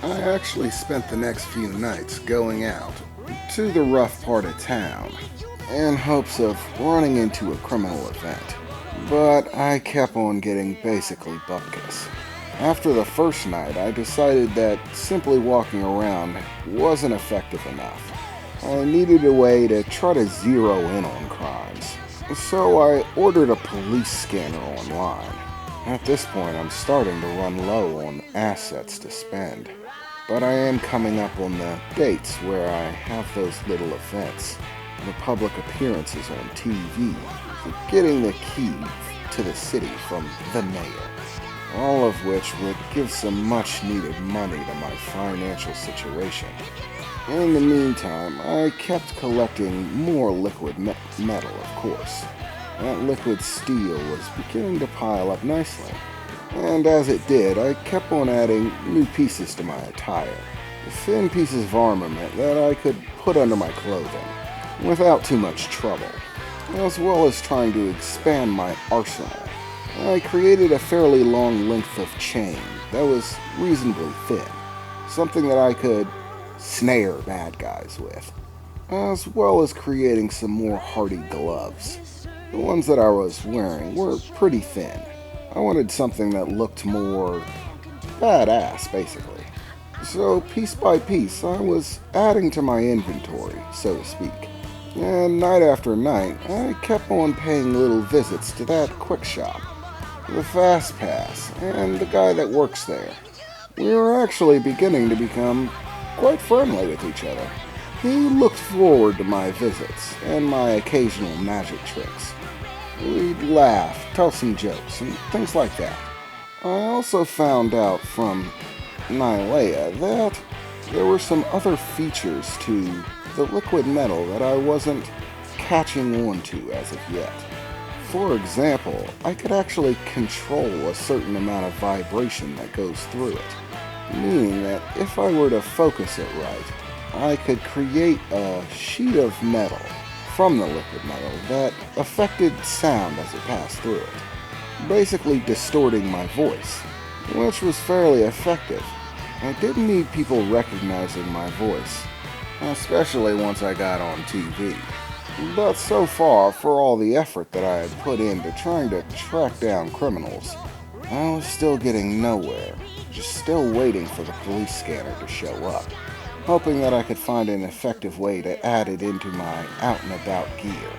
I actually spent the next few nights going out to the rough part of town in hopes of running into a criminal event, but I kept on getting basically bupkis. After the first night, I decided that simply walking around wasn't effective enough. I needed a way to try to zero in on crimes, so I ordered a police scanner online. At this point, I'm starting to run low on assets to spend, but I am coming up on the dates where I have those little events, the public appearances on TV, getting the key to the city from the mayor, all of which would give some much needed money to my financial situation. In the meantime, I kept collecting more liquid metal, of course. That liquid steel was beginning to pile up nicely, and as it did, I kept on adding new pieces to my attire, thin pieces of armament that I could put under my clothing without too much trouble, as well as trying to expand my arsenal. I created a fairly long length of chain that was reasonably thin, something that I could snare bad guys with, as well as creating some more hardy gloves. The ones that I was wearing were pretty thin. I wanted something that looked more badass, basically. So piece by piece, I was adding to my inventory, so to speak. And night after night, I kept on paying little visits to that quick shop, the Fast Pass, and the guy that works there. We were actually beginning to become quite friendly with each other. He looked forward to my visits and my occasional magic tricks. We'd laugh, tell some jokes, and things like that. I also found out from Nylea that there were some other features to the liquid metal that I wasn't catching on to as of yet. For example, I could actually control a certain amount of vibration that goes through it, meaning that if I were to focus it right, I could create a sheet of metal from the liquid metal that affected sound as it passed through it, basically distorting my voice, which was fairly effective. I didn't need people recognizing my voice, especially once I got on TV. But so far, for all the effort that I had put into trying to track down criminals, I was still getting nowhere, just still waiting for the police scanner to show up, hoping that I could find an effective way to add it into my out-and-about gear.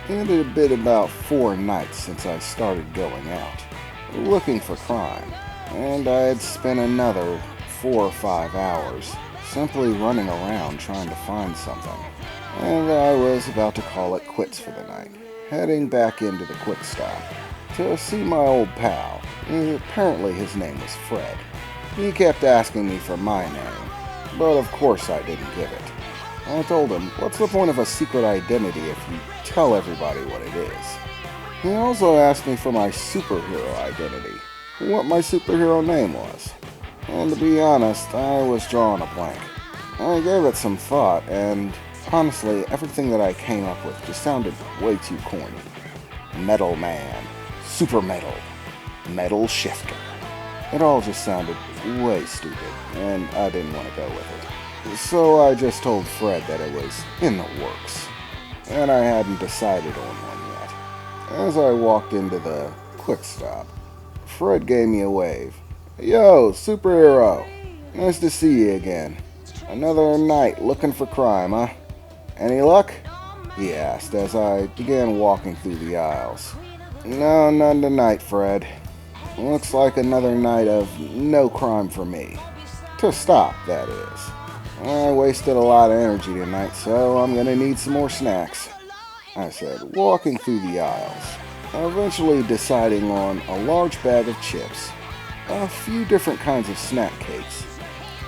It had been about 4 nights since I started going out, looking for crime, and I had spent another 4 or 5 hours simply running around trying to find something. And I was about to call it quits for the night, heading back into the quick stop to see my old pal. Apparently his name was Fred. He kept asking me for my name, but of course I didn't give it. I told him, what's the point of a secret identity if you tell everybody what it is? He also asked me for my superhero identity, what my superhero name was. And to be honest, I was drawing a blank. I gave it some thought, and honestly, everything that I came up with just sounded way too corny. Metal Man, Super Metal, Metal Shifter. It all just sounded way stupid, and I didn't want to go with it. So I just told Fred that it was in the works, and I hadn't decided on one yet. As I walked into the quick stop, Fred gave me a wave. Yo, superhero! Nice to see you again. Another night looking for crime, huh? Any luck? He asked as I began walking through the aisles. No, none tonight, Fred. Looks like another night of no crime for me. To stop, that is. I wasted a lot of energy tonight, so I'm gonna need some more snacks, I said, walking through the aisles, eventually deciding on a large bag of chips, a few different kinds of snack cakes,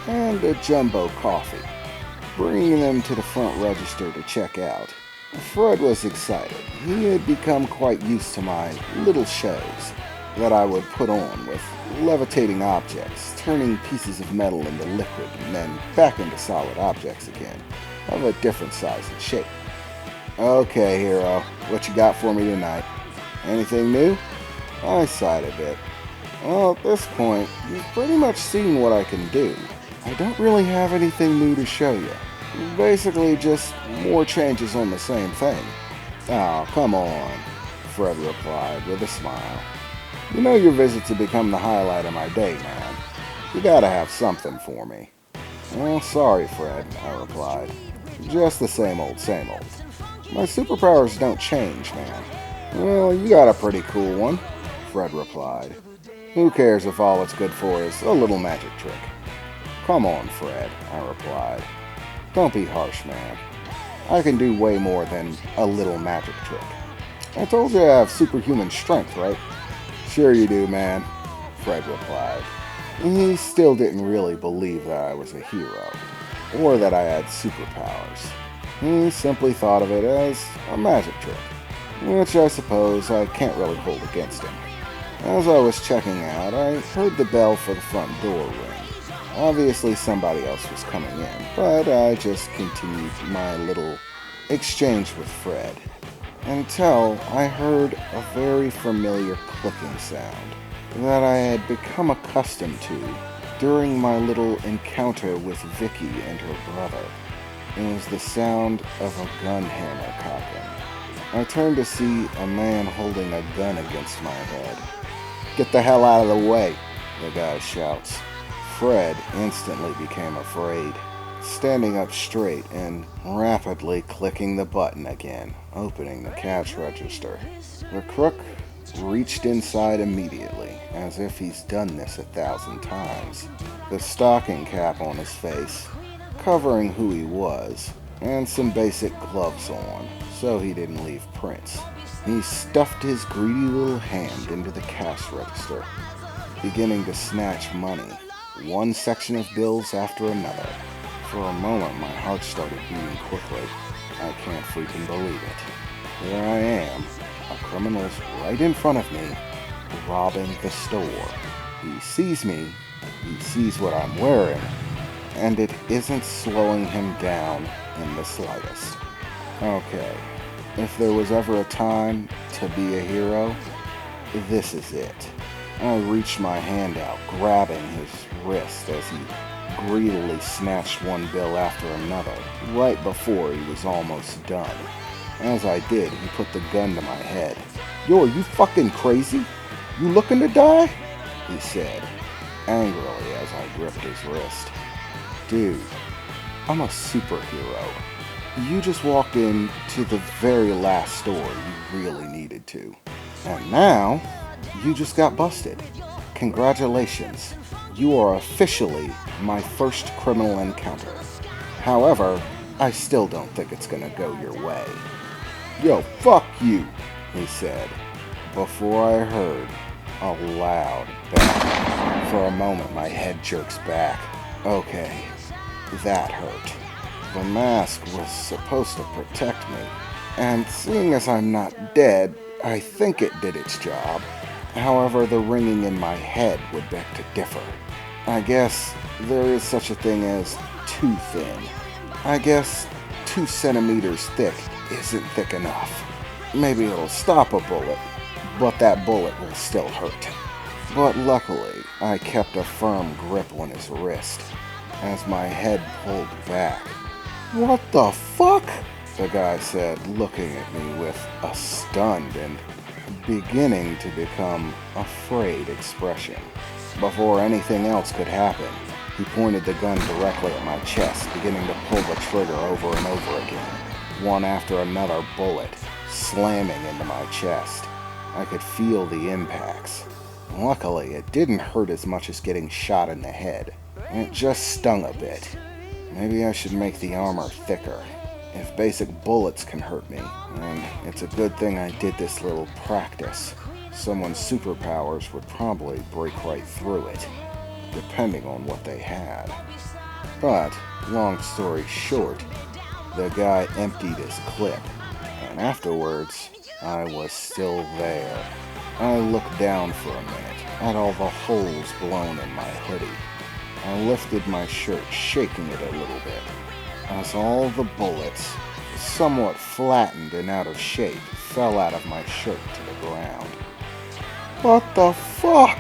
and a jumbo coffee, bringing them to the front register to check out. Fred was excited. He had become quite used to my little shows that I would put on with levitating objects, turning pieces of metal into liquid and then back into solid objects again, of a different size and shape. Okay, hero, what you got for me tonight? Anything new? I sighed a bit. Well, at this point, you've pretty much seen what I can do. I don't really have anything new to show you. Basically just more changes on the same thing. Oh, come on, Fred replied with a smile. You know your visits have become the highlight of my day, man. You gotta have something for me. Well, sorry, Fred, I replied. Just the same old, same old. My superpowers don't change, man. Well, you got a pretty cool one, Fred replied. Who cares if all it's good for is a little magic trick? Come on, Fred, I replied. Don't be harsh, man. I can do way more than a little magic trick. I told you I have superhuman strength, right? Sure you do, man, Fred replied. He still didn't really believe that I was a hero, or that I had superpowers. He simply thought of it as a magic trick, which I suppose I can't really hold against him. As I was checking out, I heard the bell for the front door ring. Obviously somebody else was coming in, but I just continued my little exchange with Fred, until I heard a very familiar clicking sound that I had become accustomed to during my little encounter with Vicky and her brother. It was the sound of a gun hammer cocking. I turned to see a man holding a gun against my head. "Get the hell out of the way," the guy shouts. Fred instantly became afraid, standing up straight and rapidly clicking the button again, opening the cash register. The crook reached inside immediately, as if he's done this 1,000 times. The stocking cap on his face, covering who he was, and some basic gloves on, so he didn't leave prints. He stuffed his greedy little hand into the cash register, beginning to snatch money, one section of bills after another. For a moment, my heart started beating quickly. I can't freaking believe it. There I am. A criminal's right in front of me, robbing the store. He sees me, he sees what I'm wearing, and it isn't slowing him down in the slightest. Okay, if there was ever a time to be a hero, this is it. I reached my hand out, grabbing his wrist as he greedily snatched one bill after another, right before he was almost done. As I did, he put the gun to my head. "Yo, are you fucking crazy? You looking to die?" he said, angrily as I gripped his wrist. "Dude, I'm a superhero. You just walked into the very last store you really needed to. And now, you just got busted. Congratulations. You are officially my first criminal encounter. However, I still don't think it's gonna go your way." "Yo, fuck you," he said, before I heard a loud bang. For a moment, my head jerks back. Okay, that hurt. The mask was supposed to protect me, and seeing as I'm not dead, I think it did its job. However, the ringing in my head would beg to differ. I guess there is such a thing as too thin. I guess 2 centimeters thick isn't thick enough. Maybe it'll stop a bullet, but that bullet will still hurt. But luckily, I kept a firm grip on his wrist as my head pulled back. "What the fuck?" the guy said, looking at me with a stunned and beginning to become afraid expression. Before anything else could happen, he pointed the gun directly at my chest, beginning to pull the trigger over and over again, one after another bullet slamming into my chest. I could feel the impacts. Luckily, it didn't hurt as much as getting shot in the head. It just stung a bit. Maybe I should make the armor thicker. If basic bullets can hurt me, then it's a good thing I did this little practice. Someone's superpowers would probably break right through it, depending on what they had. But, long story short, the guy emptied his clip, and afterwards, I was still there. I looked down for a minute at all the holes blown in my hoodie. I lifted my shirt, shaking it a little bit, as all the bullets, somewhat flattened and out of shape, fell out of my shirt to the ground. "What the fuck?"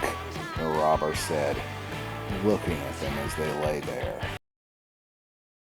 the robber said. looking at them as they lay there.